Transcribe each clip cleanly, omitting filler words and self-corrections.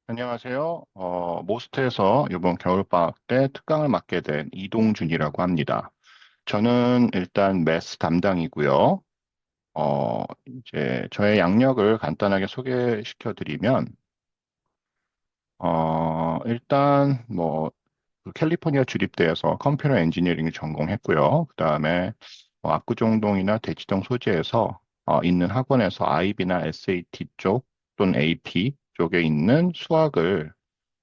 안녕하세요. 모스트에서 이번 겨울방학 때 특강을 맡게 된 이동준이라고 합니다. 저는 일단 매스 담당이고요. 이제 저의 양력을 간단하게 소개시켜 드리면, 일단 그 캘리포니아 주립대에서 컴퓨터 엔지니어링을 전공했고요. 그 다음에 압구정동이나 대치동 소재에서 있는 학원에서 IB나 SAT 쪽 또는 AP 쪽에 있는 수학을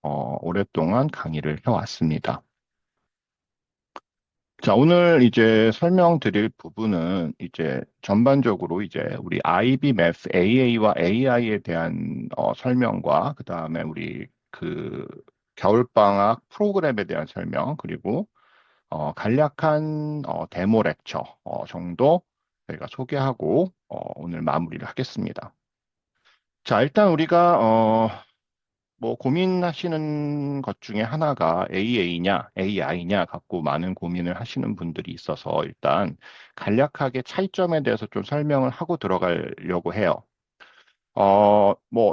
오랫동안 강의를 해왔습니다. 자, 오늘 이제 설명드릴 부분은 이제 전반적으로 이제 우리 IB Math AA와 AI에 대한 설명과 그 다음에 우리 그 겨울방학 프로그램에 대한 설명 그리고 간략한 데모 렉처 정도 저희가 소개하고 오늘 마무리를 하겠습니다. 자, 일단 우리가 고민하시는 것 중에 하나가 AA냐, AI냐 갖고 많은 고민을 하시는 분들이 있어서 일단 간략하게 차이점에 대해서 좀 설명을 하고 들어가려고 해요.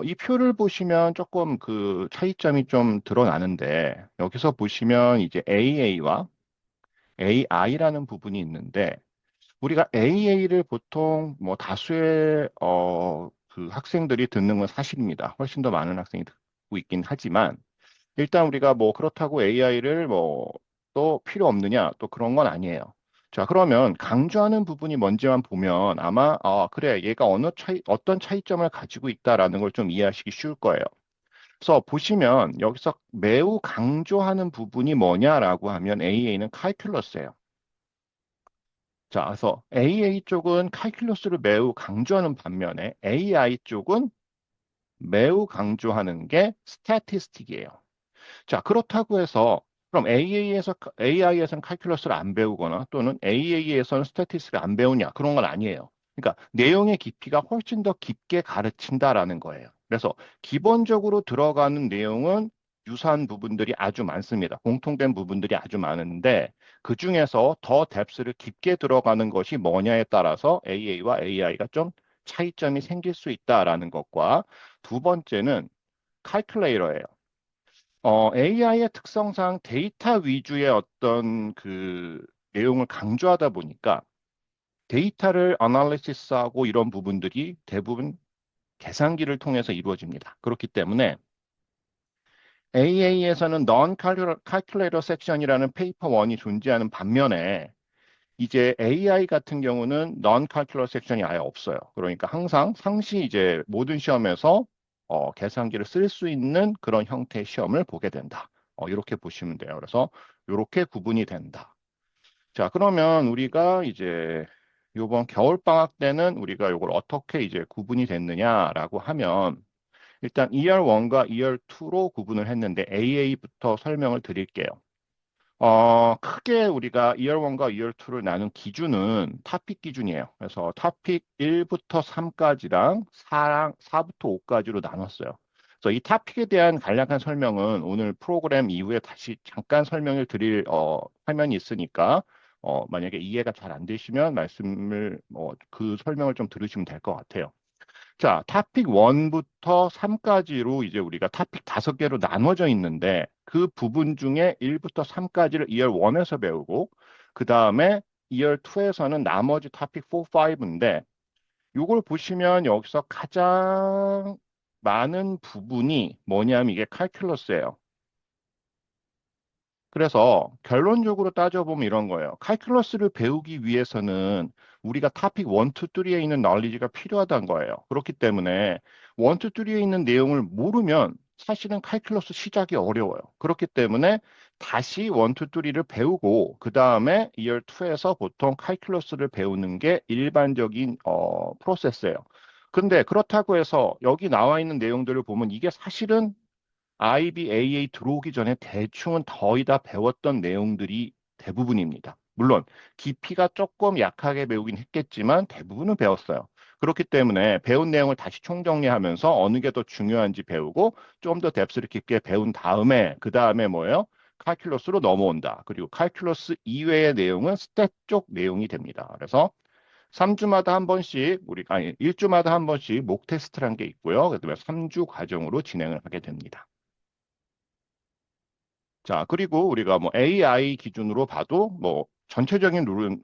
이 표를 보시면 조금 그 차이점이 좀 드러나는데 여기서 보시면 이제 AA와 AI라는 부분이 있는데 우리가 AA를 보통 뭐 다수의 그 학생들이 듣는 건 사실입니다. 훨씬 더 많은 학생이 듣고 있긴 하지만 일단 우리가 뭐 그렇다고 AI를 뭐 또 필요 없느냐 또 그런 건 아니에요. 자, 그러면 강조하는 부분이 뭔지만 보면 아마 그래 얘가 어떤 차이점을 가지고 있다라는 걸 좀 이해하시기 쉬울 거예요. 그래서 보시면 여기서 매우 강조하는 부분이 뭐냐라고 하면 AA는 칼큘러스예요. 자, 그래서 AA 쪽은 칼큘러스를 매우 강조하는 반면에 AI 쪽은 매우 강조하는 게 스태티스틱이에요. 자, 그렇다고 해서 그럼 AI에서는 칼큘러스를 안 배우거나 또는 AA에서는 스태티스틱을 안 배우냐? 그런 건 아니에요. 그러니까 내용의 깊이가 훨씬 더 깊게 가르친다라는 거예요. 그래서 기본적으로 들어가는 내용은 유사한 부분들이 아주 많습니다. 공통된 부분들이 아주 많은데 그중에서 더 뎁스를 깊게 들어가는 것이 뭐냐에 따라서 AA와 AI가 좀 차이점이 생길 수 있다라는 것과 두 번째는 칼큘레이터예요. AI의 특성상 데이터 위주의 어떤 그 내용을 강조하다 보니까 데이터를 아날리시스하고 이런 부분들이 대부분 계산기를 통해서 이루어집니다. 그렇기 때문에 AA에서는 Non-Calculator Section이라는 페이퍼 1이 존재하는 반면에 이제 AI 같은 경우는 Non-Calculator Section이 아예 없어요. 그러니까 항상 상시 이제 모든 시험에서 계산기를 쓸 수 있는 그런 형태의 시험을 보게 된다. 이렇게 보시면 돼요. 그래서 이렇게 구분이 된다. 자, 그러면 우리가 이제 이번 겨울방학 때는 우리가 이걸 어떻게 이제 구분이 됐느냐라고 하면 일단 2열 1과 2열 2로 구분을 했는데 AA부터 설명을 드릴게요. 크게 우리가 2열 1과 2열 2를 나눈 기준은 타픽 기준이에요. 그래서 타픽 1부터 3까지랑 4부터 5까지로 나눴어요. 그래서 이 타픽에 대한 간략한 설명은 오늘 프로그램 이후에 다시 잠깐 설명을 드릴 화면이 있으니까 만약에 이해가 잘 안 되시면 그 설명을 좀 들으시면 될 것 같아요. 자, 타픽 1부터 3까지로 이제 우리가 타픽 5개로 나눠져 있는데 그 부분 중에 1부터 3까지를 2열 1에서 배우고 그 다음에 2열 2에서는 나머지 타픽 4, 5인데 이걸 보시면 여기서 가장 많은 부분이 뭐냐면 이게 칼큘러스예요. 그래서 결론적으로 따져보면 이런 거예요. 칼큘러스를 배우기 위해서는 우리가 타픽 1, 2, 3에 있는 널리지가 필요하다는 거예요. 그렇기 때문에 1, 2, 3에 있는 내용을 모르면 사실은 칼큘러스 시작이 어려워요. 그렇기 때문에 다시 1, 2, 3를 배우고 그 다음에 2열 2에서 보통 칼큘러스를 배우는 게 일반적인 프로세스예요. 근데 그렇다고 해서 여기 나와 있는 내용들을 보면 이게 사실은 IBAA 들어오기 전에 대충은 거의 다 배웠던 내용들이 대부분입니다. 물론 깊이가 조금 약하게 배우긴 했겠지만 대부분은 배웠어요. 그렇기 때문에 배운 내용을 다시 총정리하면서 어느 게 더 중요한지 배우고 좀 더 뎁스를 깊게 배운 다음에 그 다음에 뭐예요? 칼큘러스로 넘어온다. 그리고 칼큘러스 이외의 내용은 스탯 쪽 내용이 됩니다. 그래서 3주마다 한 번씩 아니 1주마다 한 번씩 목 테스트라는 게 있고요. 그다음에 3주 과정으로 진행을 하게 됩니다. 자, 그리고 우리가 뭐 AI 기준으로 봐도 뭐 전체적인 룰은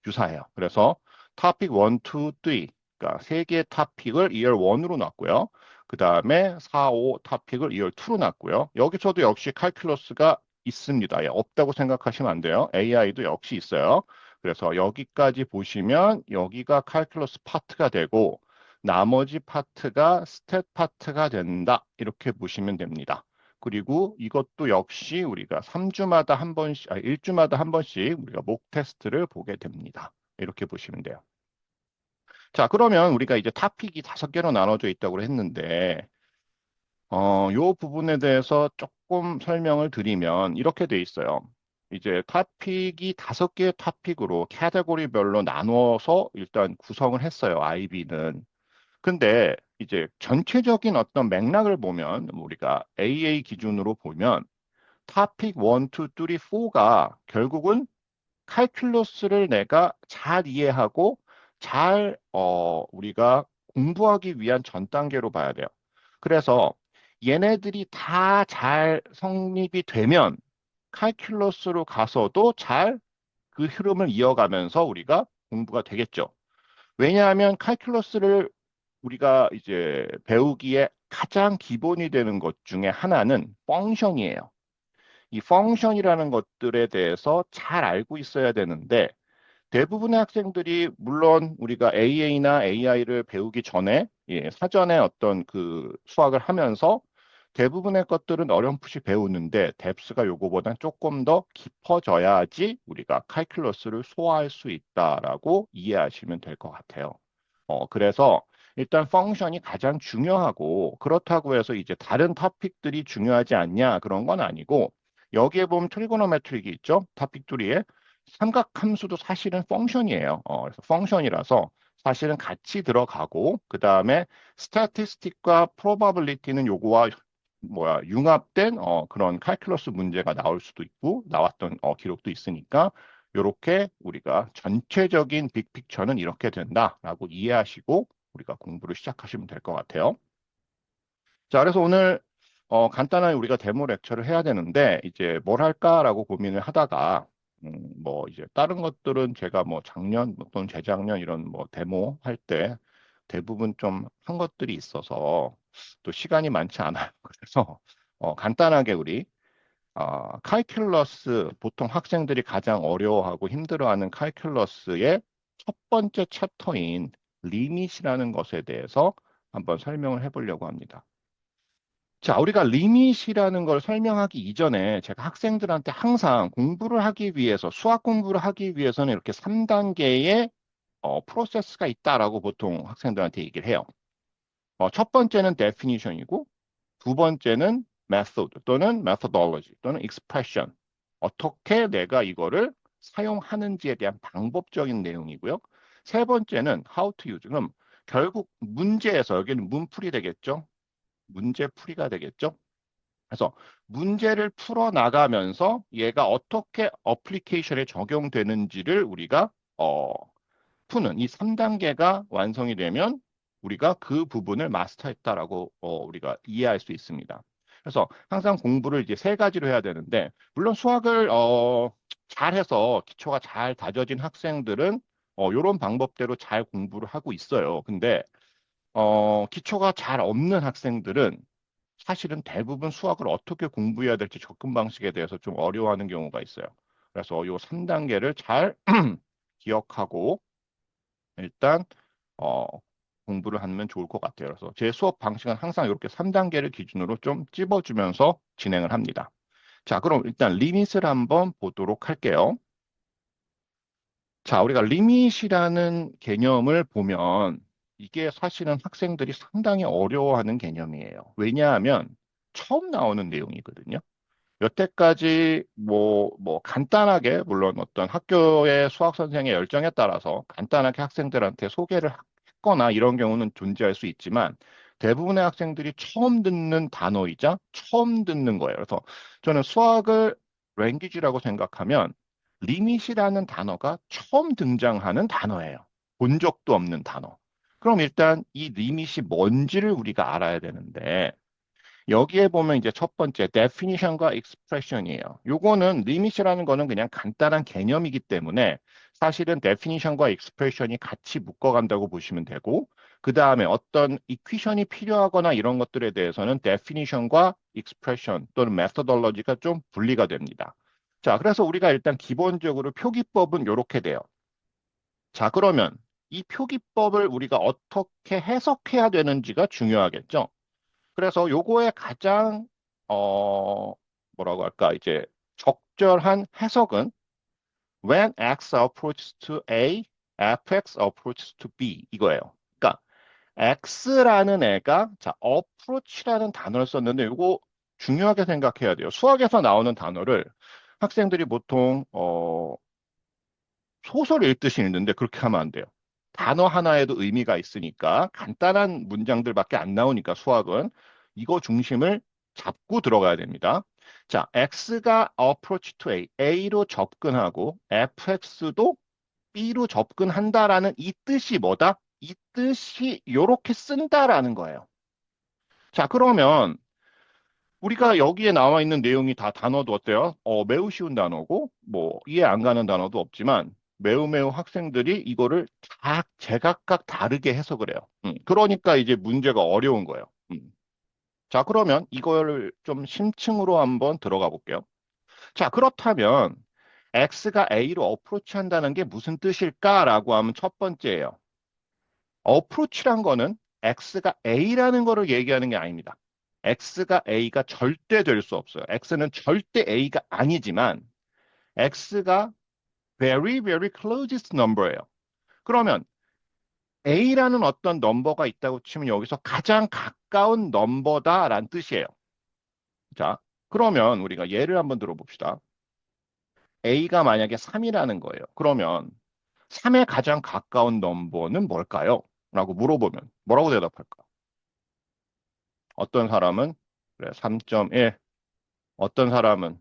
유사해요. 그래서 토픽 1, 2, 3, 그러니까 세 개의 토픽을 2열 1으로 놨고요. 그 다음에 4, 5 토픽을 2열 2로 놨고요. 여기서도 역시 칼큘러스가 있습니다. 예, 없다고 생각하시면 안 돼요. AI도 역시 있어요. 그래서 여기까지 보시면 여기가 칼큘러스 파트가 되고 나머지 파트가 스탯 파트가 된다. 이렇게 보시면 됩니다. 그리고 이것도 역시 우리가 3주마다 한 번씩, 1주마다 한 번씩 우리가 목 테스트를 보게 됩니다. 이렇게 보시면 돼요. 자, 그러면 우리가 이제 토픽이 5개로 나눠져 있다고 했는데, 요 부분에 대해서 조금 설명을 드리면 이렇게 돼 있어요. 이제 토픽이 5개의 토픽으로 카테고리별로 나누어서 일단 구성을 했어요. IB는. 근데 이제 전체적인 어떤 맥락을 보면 우리가 AA 기준으로 보면 토픽 1, 2, 3, 4가 결국은 칼큘러스를 내가 잘 이해하고 잘 우리가 공부하기 위한 전 단계로 봐야 돼요. 그래서 얘네들이 다 잘 성립이 되면 칼큘러스로 가서도 잘 그 흐름을 이어가면서 우리가 공부가 되겠죠. 왜냐하면 칼큘러스를 우리가 이제 배우기에 가장 기본이 되는 것 중에 하나는 펑션이에요. 이 펑션이라는 것들에 대해서 잘 알고 있어야 되는데 대부분의 학생들이 물론 우리가 AA나 AI를 배우기 전에 예, 사전에 어떤 그 수학을 하면서 대부분의 것들은 어렴풋이 배우는데 뎁스가 요거보단 조금 더 깊어져야지 우리가 칼큘러스를 소화할 수 있다라고 이해하시면 될 것 같아요. 그래서 일단 펑션이 가장 중요하고 그렇다고 해서 이제 다른 토픽들이 중요하지 않냐 그런 건 아니고 여기에 보면 트리고노메트릭이 있죠. 토픽 2에 삼각함수도 사실은 펑션이에요. 그래서 펑션이라서 사실은 같이 들어가고 그 다음에 스태티스틱과 프로바빌리티는 요거와 뭐야 융합된 그런 칼큘러스 문제가 나올 수도 있고 나왔던 기록도 있으니까 이렇게 우리가 전체적인 빅픽처는 이렇게 된다라고 이해하시고 우리가 공부를 시작하시면 될 것 같아요. 자, 그래서 오늘 간단하게 우리가 데모 렉처를 해야 되는데 이제 뭘 할까라고 고민을 하다가 뭐 이제 다른 것들은 제가 뭐 작년 또는 재작년 이런 뭐 데모 할 때 대부분 좀 한 것들이 있어서 또 시간이 많지 않아요. 그래서 간단하게 우리 칼큘러스 보통 학생들이 가장 어려워하고 힘들어하는 칼큘러스의 첫 번째 챕터인 리밋이라는 것에 대해서 한번 설명을 해보려고 합니다. 자, 우리가 리밋이라는 걸 설명하기 이전에 제가 학생들한테 항상 공부를 하기 위해서, 수학 공부를 하기 위해서는 이렇게 3단계의 프로세스가 있다라고 보통 학생들한테 얘기를 해요. 첫 번째는 definition이고, 두 번째는 method 또는 methodology 또는 expression. 어떻게 내가 이거를 사용하는지에 대한 방법적인 내용이고요. 세 번째는 how to use. 그럼 결국 문제에서 여기는 문풀이 되겠죠. 문제풀이가 되겠죠. 그래서 문제를 풀어 나가면서 얘가 어떻게 어플리케이션에 적용되는지를 우리가 푸는 이 3단계가 완성이 되면 우리가 그 부분을 마스터했다라고 우리가 이해할 수 있습니다. 그래서 항상 공부를 이제 세 가지로 해야 되는데 물론 수학을 잘해서 기초가 잘 다져진 학생들은 이런 방법대로 잘 공부를 하고 있어요. 근데 기초가 잘 없는 학생들은 사실은 대부분 수학을 어떻게 공부해야 될지 접근 방식에 대해서 좀 어려워하는 경우가 있어요. 그래서 이 3단계를 잘 기억하고 일단 어, 공부를 하면 좋을 것 같아요. 그래서 제 수업 방식은 항상 이렇게 3단계를 기준으로 좀 찝어주면서 진행을 합니다. 자, 그럼 일단 리밋을 한번 보도록 할게요. 자, 우리가 리밋이라는 개념을 보면 이게 사실은 학생들이 상당히 어려워하는 개념이에요. 왜냐하면 처음 나오는 내용이거든요. 여태까지 뭐 간단하게 물론 어떤 학교의 수학 선생의 열정에 따라서 간단하게 학생들한테 소개를 했거나 이런 경우는 존재할 수 있지만 대부분의 학생들이 처음 듣는 단어이자 처음 듣는 거예요. 그래서 저는 수학을 랭귀지라고 생각하면 리밋이라는 단어가 처음 등장하는 단어예요. 본 적도 없는 단어. 그럼 일단 이 리밋이 뭔지를 우리가 알아야 되는데 여기에 보면 이제 첫 번째 definition과 expression이에요. 요거는 limit이라는 거는 그냥 간단한 개념이기 때문에 사실은 definition과 expression이 같이 묶어간다고 보시면 되고 그 다음에 어떤 equation이 필요하거나 이런 것들에 대해서는 definition과 expression 또는 methodology가 좀 분리가 됩니다. 자, 그래서 우리가 일단 기본적으로 표기법은 이렇게 돼요. 자, 그러면 이 표기법을 우리가 어떻게 해석해야 되는지가 중요하겠죠. 그래서 요거의 가장 뭐라고 할까 이제 적절한 해석은 when x approaches to A, fx approaches to B 이거예요. 그러니까 x라는 애가 자 approach라는 단어를 썼는데 요거 중요하게 생각해야 돼요. 수학에서 나오는 단어를 학생들이 보통 소설 읽듯이 읽는데 그렇게 하면 안 돼요. 단어 하나에도 의미가 있으니까 간단한 문장들밖에 안 나오니까 수학은 이거 중심을 잡고 들어가야 됩니다. 자, X가 approach to A, A로 접근하고 fx도 B로 접근한다라는 이 뜻이 뭐다? 이 뜻이 이렇게 쓴다라는 거예요. 자, 그러면 우리가 여기에 나와 있는 내용이 다 단어도 어때요? 매우 쉬운 단어고, 뭐, 이해 안 가는 단어도 없지만, 매우 매우 학생들이 이거를 다 제각각 다르게 해석을 해요. 그러니까 이제 문제가 어려운 거예요. 자, 그러면 이걸 좀 심층으로 한번 들어가 볼게요. 자, 그렇다면, X가 A로 어프로치 한다는 게 무슨 뜻일까라고 하면 첫 번째예요. 어프로치란 거는 X가 A라는 거를 얘기하는 게 아닙니다. X가 A가 절대 될 수 없어요. X는 절대 A가 아니지만 X가 very very closest number예요. 그러면 A라는 어떤 넘버가 있다고 치면 여기서 가장 가까운 넘버다라는 뜻이에요. 자, 그러면 우리가 예를 한번 들어봅시다. A가 만약에 3이라는 거예요. 그러면 3에 가장 가까운 넘버는 뭘까요? 라고 물어보면 뭐라고 대답할까? 어떤 사람은 그래 3.1, 어떤 사람은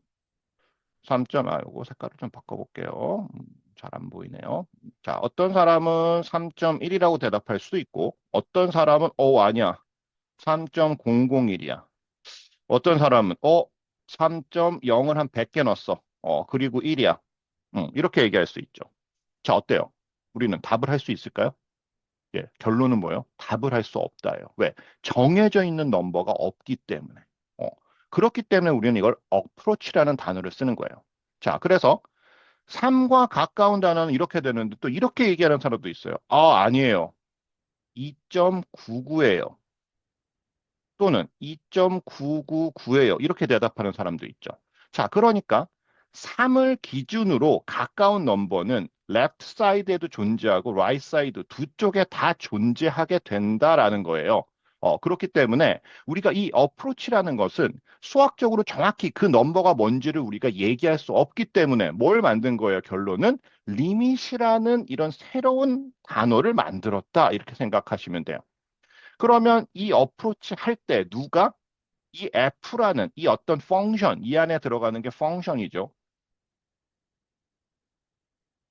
3점, 요거 색깔을 좀 바꿔볼게요. 잘 안 보이네요. 자, 어떤 사람은 3.1이라고 대답할 수도 있고, 어떤 사람은, 아니야. 3.001이야. 어떤 사람은, 3.0을 한 100개 넣었어. 그리고 1이야. 이렇게 얘기할 수 있죠. 자, 어때요? 우리는 답을 할 수 있을까요? 예, 결론은 뭐예요? 답을 할 수 없다예요. 왜? 정해져 있는 넘버가 없기 때문에. 어, 그렇기 때문에 우리는 이걸 어프로치라는 단어를 쓰는 거예요. 자, 그래서 3과 가까운 단어는 이렇게 되는데 또 이렇게 얘기하는 사람도 있어요. 아니에요. 2.99예요. 또는 2.999예요. 이렇게 대답하는 사람도 있죠. 자, 그러니까 3을 기준으로 가까운 넘버는 left side에도 존재하고 right side 두 쪽에 다 존재하게 된다라는 거예요. 그렇기 때문에 우리가 이 approach라는 것은 수학적으로 정확히 그 넘버가 뭔지를 우리가 얘기할 수 없기 때문에 뭘 만든 거예요? 결론은 limit이라는 이런 새로운 단어를 만들었다. 이렇게 생각하시면 돼요. 그러면 이 어프로치 할 때 누가 이 F라는 이 어떤 펑션, 이 안에 들어가는 게 펑션이죠.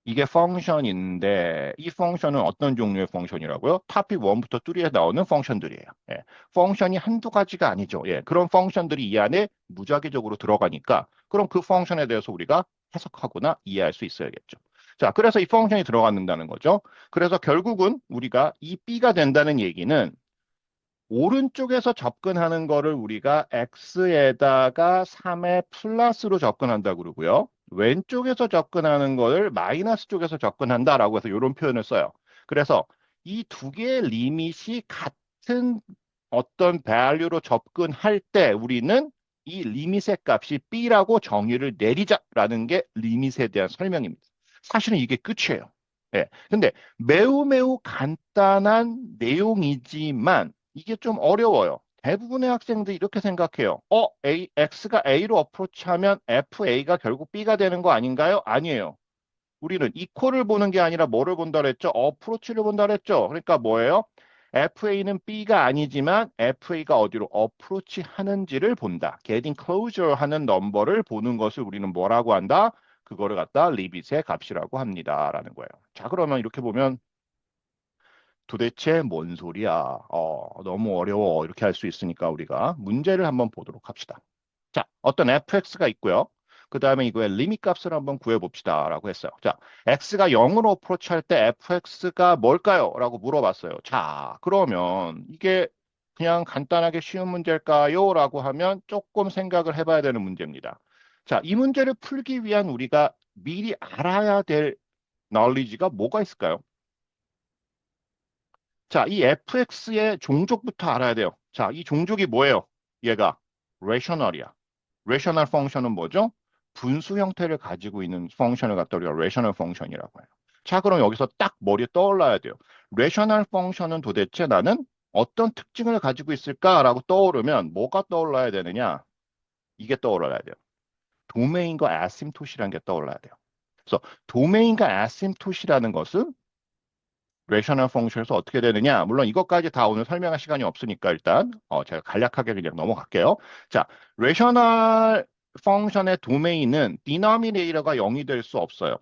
이게 펑션인데 이 펑션은 어떤 종류의 펑션이라고요? 토픽 1부터 3에 나오는 펑션들이에요. 예. 펑션이 한두 가지가 아니죠. 예. 그런 펑션들이 이 안에 무작위적으로 들어가니까 그럼 그 펑션에 대해서 우리가 해석하거나 이해할 수 있어야겠죠. 자, 그래서 이 펑션이 들어간다는 거죠. 그래서 결국은 우리가 이 B가 된다는 얘기는 오른쪽에서 접근하는 거를 우리가 x에다가 3의 플러스로 접근한다 그러고요. 왼쪽에서 접근하는 거를 마이너스 쪽에서 접근한다라고 해서 이런 표현을 써요. 그래서 이 두 개의 리밋이 같은 어떤 value로 접근할 때 우리는 이 리밋의 값이 b라고 정의를 내리자라는 게 리밋에 대한 설명입니다. 사실은 이게 끝이에요. 예. 근데 매우 매우 간단한 내용이지만 이게 좀 어려워요. 대부분의 학생들이 이렇게 생각해요. X가 A로 어프로치하면 FA가 결국 B가 되는 거 아닌가요? 아니에요. 우리는 이퀄을 보는 게 아니라 뭐를 본다 그랬죠? 어프로치를 본다 그랬죠? 그러니까 뭐예요? FA는 B가 아니지만 FA가 어디로 어프로치 하는지를 본다. getting closer 하는 넘버를 보는 것을 우리는 뭐라고 한다? 그거를 갖다 리빗의 값이라고 합니다. 라는 거예요. 자, 그러면 이렇게 보면 도대체 뭔 소리야? 너무 어려워. 이렇게 할 수 있으니까 우리가 문제를 한번 보도록 합시다. 자, 어떤 fx가 있고요. 그 다음에 이거의 리밋 값을 한번 구해봅시다. 라고 했어요. 자, x가 0으로 어프로치 할 때 fx가 뭘까요? 라고 물어봤어요. 자, 그러면 이게 그냥 간단하게 쉬운 문제일까요? 라고 하면 조금 생각을 해봐야 되는 문제입니다. 자, 이 문제를 풀기 위한 우리가 미리 알아야 될 knowledge가 뭐가 있을까요? 자, 이 fx의 종족부터 알아야 돼요. 자, 이 종족이 뭐예요? 얘가 rational이야. rational function은 뭐죠? 분수 형태를 가지고 있는 펑션을 갖다 우리가 rational function이라고 해요. 자, 그럼 여기서 딱 머리에 떠올라야 돼요. rational function은 도대체 나는 어떤 특징을 가지고 있을까라고 떠오르면 뭐가 떠올라야 되느냐? 이게 떠올라야 돼요. 도메인과 아심토시라는 게 떠올라야 돼요. 그래서 도메인과 아심토시라는 것은 레이셔널 펑션에서 어떻게 되느냐? 물론 이것까지 다 오늘 설명할 시간이 없으니까 일단 제가 간략하게 그냥 넘어갈게요. 자, 레이셔널 펑션의 도메인은 디노미네이터가 0이 될 수 없어요.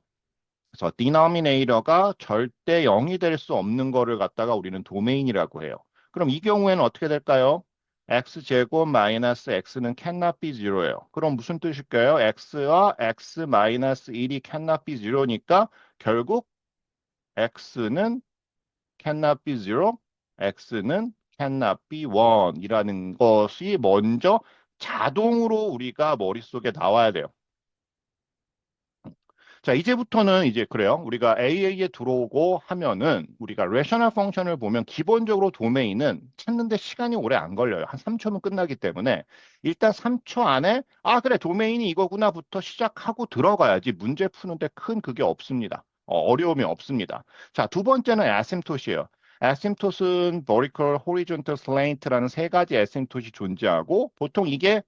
그래서 디노미네이터가 절대 0이 될 수 없는 거를 갖다가 우리는 도메인이라고 해요. 그럼 이 경우에는 어떻게 될까요? x제곱 마이너스 x는 cannot be zero예요. 그럼 무슨 뜻일까요? x와 x 마이너스 1이 cannot be zero니까 결국 x는 cannot be zero, x는 cannot be one 이라는 것이 먼저 자동으로 우리가 머릿속에 나와야 돼요. 자, 이제부터는 이제 그래요. 우리가 AA에 들어오고 하면은 우리가 레셔널 펑션을 보면 기본적으로 도메인은 찾는데 시간이 오래 안 걸려요. 한 3초면 끝나기 때문에 일단 3초 안에 아, 그래, 도메인이 이거구나부터 시작하고 들어가야지 문제 푸는데 큰 그게 없습니다. 어려움이 없습니다. 자, 두 번째는 아심토시예요. 아심토스는 vertical, horizontal, slant라는 세 가지 아심토시 존재하고 보통 이게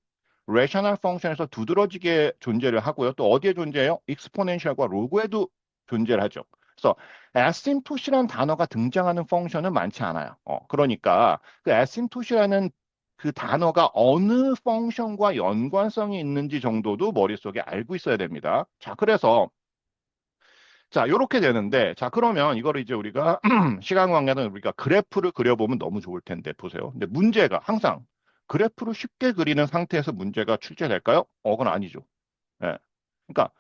레셔널 펑션에서 두드러지게 존재를 하고요. 또 어디에 존재해요? 익스포넨셜과 로그에도 존재를 하죠. 그래서 asymptote라는 단어가 등장하는 펑션은 많지 않아요. 그러니까 그 asymptote라는 그 단어가 어느 펑션과 연관성이 있는지 정도도 머릿속에 알고 있어야 됩니다. 자, 그래서 자, 요렇게 되는데, 자, 그러면 이거를 이제 우리가 시간 관계는 우리가 그래프를 그려보면 너무 좋을 텐데, 보세요. 근데 문제가 항상 그래프를 쉽게 그리는 상태에서 문제가 출제될까요? 그건 아니죠. 예. 그러니까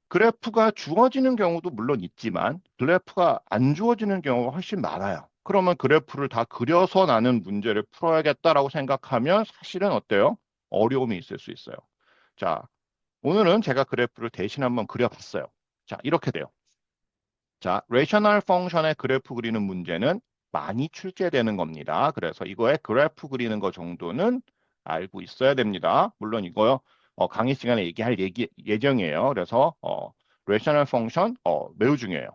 그래프가 주어지는 경우도 물론 있지만, 그래프가 안 주어지는 경우가 훨씬 많아요. 그러면 그래프를 다 그려서 나는 문제를 풀어야겠다라고 생각하면 사실은 어때요? 어려움이 있을 수 있어요. 자, 오늘은 제가 그래프를 대신 한번 그려봤어요. 자, 이렇게 돼요. 자, 레이셔널 펑션의 그래프 그리는 문제는 많이 출제되는 겁니다. 그래서 이거의 그래프 그리는 거 정도는 알고 있어야 됩니다. 물론 이거요, 강의 시간에 얘기할 예정이에요. 그래서, 레이셔널 펑션, 매우 중요해요.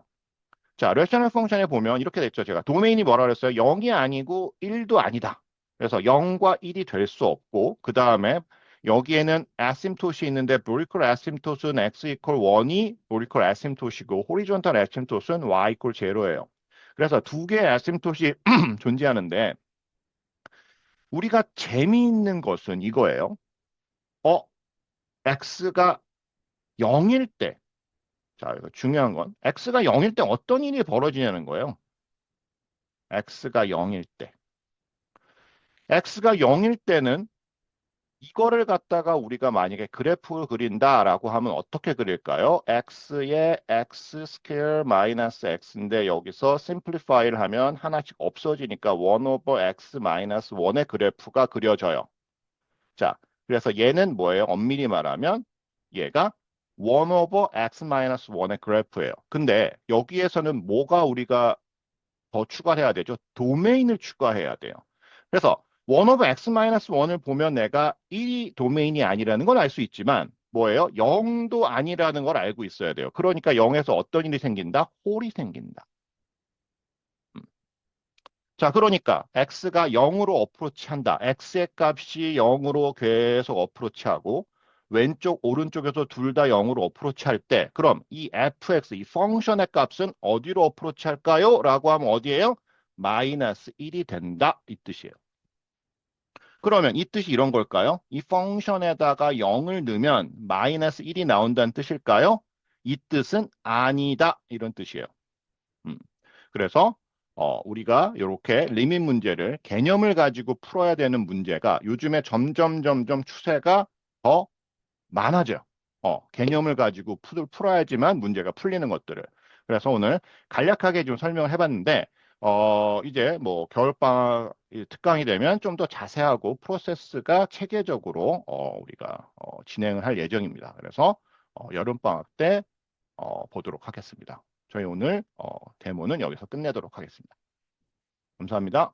자, 레이셔널 펑션에 보면 이렇게 됐죠. 제가 도메인이 뭐라 그랬어요? 0이 아니고 1도 아니다. 그래서 0과 1이 될 수 없고, 그 다음에 여기에는 아심토시 있는데 vertical asymptote는 x equal 1이 vertical asymptote이고 horizontal asymptote는 y equal 0예요. 그래서 두 개의 asymptote이 존재하는데 우리가 재미있는 것은 이거예요. 어, x가 0일 때, 자, 이거 중요한 건 x가 0일 때 어떤 일이 벌어지냐는 거예요. x가 0일 때. x가 0일 때는 이거를 갖다가 우리가 만약에 그래프를 그린다라고 하면 어떻게 그릴까요? x의 x 스퀘어 마이너스 x인데 여기서 심플리파이를 하면 하나씩 없어지니까 1 오버 x 마이너스 1의 그래프가 그려져요. 자, 그래서 얘는 뭐예요? 엄밀히 말하면 얘가 1 오버 x 마이너스 1의 그래프예요. 근데 여기에서는 뭐가 우리가 더 추가해야 되죠? 도메인을 추가해야 돼요. 그래서 원 오브 x 마이너스 1을 보면 내가 1이 도메인이 아니라는 걸 알 수 있지만 뭐예요? 0도 아니라는 걸 알고 있어야 돼요. 그러니까 0에서 어떤 일이 생긴다? 홀이 생긴다. 음. 자, 그러니까 x가 0으로 어프로치한다. x의 값이 0으로 계속 어프로치하고 왼쪽 오른쪽에서 둘 다 0으로 어프로치할 때 그럼 이 fx 이 펑션의 값은 어디로 어프로치할까요? 라고 하면 어디예요? 마이너스 1이 된다 이 뜻이에요. 그러면 이 뜻이 이런 걸까요? 이 펑션에다가 0을 넣으면 마이너스 1이 나온다는 뜻일까요? 이 뜻은 아니다 이런 뜻이에요. 음. 그래서 우리가 이렇게 리밋 문제를 개념을 가지고 풀어야 되는 문제가 요즘에 점점 추세가 더 많아져요. 개념을 가지고 풀어야지만 문제가 풀리는 것들을. 그래서 오늘 간략하게 좀 설명을 해봤는데, 이제 뭐 겨울방학 특강이 되면 좀 더 자세하고 프로세스가 체계적으로 우리가 진행을 할 예정입니다. 그래서 여름방학 때 보도록 하겠습니다. 저희 오늘 데모는 여기서 끝내도록 하겠습니다. 감사합니다.